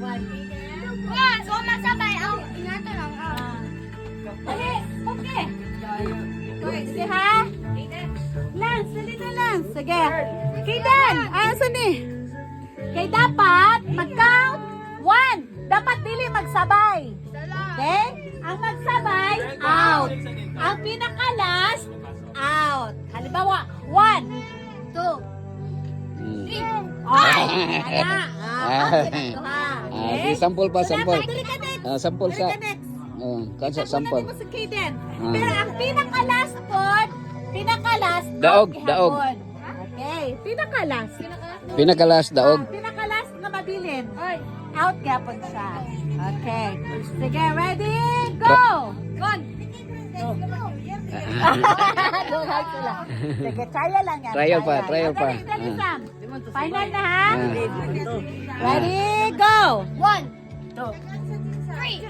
One. So, masabay. Ingatan lang. Okay, okay. Sige ha? Lance, dali na Lance. Sige. Kaydan, asan eh? Kay dapat mag-count. One. Dapat dili magsabay. Okay? Ang magsabay, out. Ang pinaka-last, out. Halimbawa, 1, 2, 3. Ay! Kaya. Okay, sampol pa, sampol. Dali ka next. Sampol sa. Dali ka next. Kansa sampol. Mo sa Kayden. Pero ang pinaka-last pod, pinaka-last, Daog, out daog. gihapon. Okay, pinaka-last. Pinakalas daog. Pinaka-last na mabilin. Out gapon siya. Okay. Sige, ready? Go! One. Duhay sila. Sige, trial lang yan. Trial pa, trial pa. Okay, dali, Sam. Final na ha? Ah. Ready? Go! 1, 2, 3.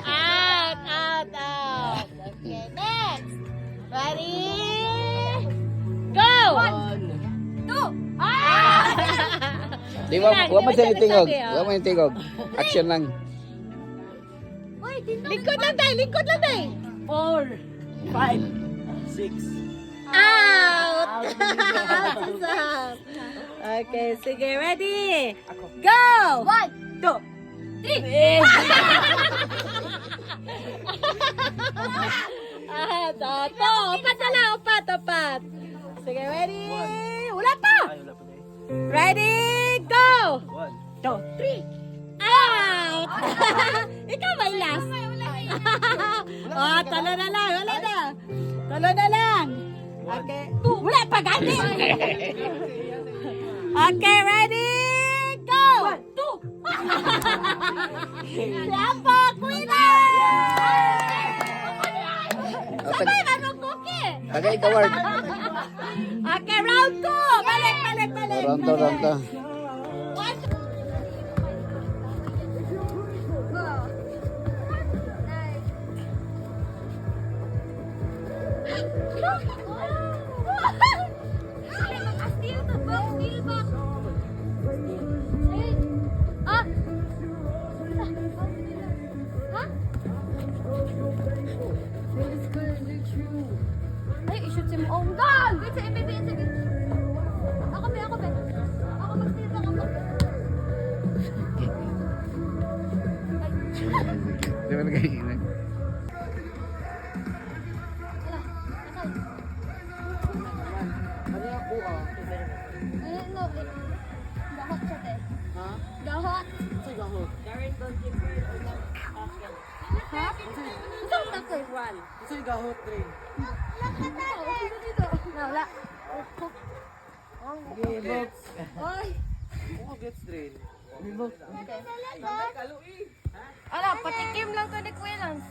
Out, out, out. Okay, next. Ready? Go! 1, 2. Di ba, huwag mo siya tingog. Huwag mo yung tingog. Action lang. Lingkod lang tayo, lingkod lang tayo. 4, 5, 6. Out! Out. Okay, sige, ready? Go! 1, 2, 3. To, upat na lang, upat. Sige, ready? Wala pa! Ay, wala pa na Ready? Go! 1, 2, 3. Out! Ikaw may last. Oh, talo na lang. Wala na. Talo na lang. Okay. Wala pa gani. Okay, ready? Go! 1, 2. Lapo, Queen! Sabay, manong cookie. Tagay ka, Ward. Okay, round 2. Balik. Round to. Ay, i-shoot si Moong. Gol! Wait, sa MBB. Ako, be. Ako, mag-steal lang ako. Di ba nagay? Ayun, no. Gahot siya, te. Gahot. Ha? Isang takay. Kasi gahot rin. Wala. Gibok. Oy. Oo, gets rin. Gibok. Ala, patikim lang to ni Kuya Lance.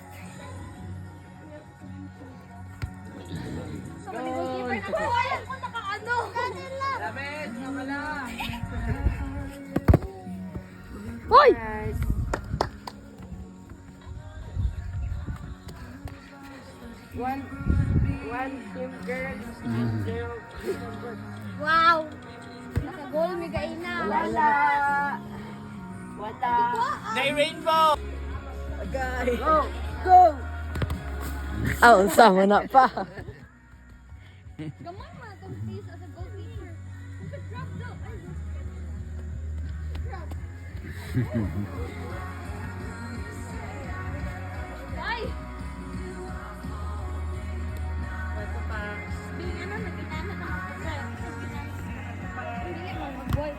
So, mali goalkeeper na. Uy, ako nakaano. Damit, wala. Hoy! One team girls, 0 boys. Wow! Naka-goal, may gaina. Wala. Nay rainbow. Agay. Go. Oh, sama na pa. Gamay man, itong face as a goalkeeper. You could drop though. Ay! Biling ano, nakita na ng mga hindi mo mag-boy.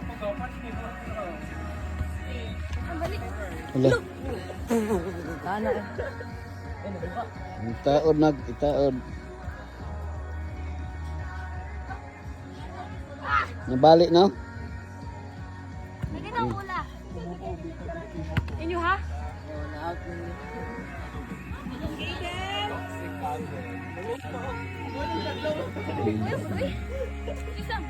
Ang balik. Wala. Itaod. Nabalik, no? Hindi na mula. Inyo ha? Uy! Isang!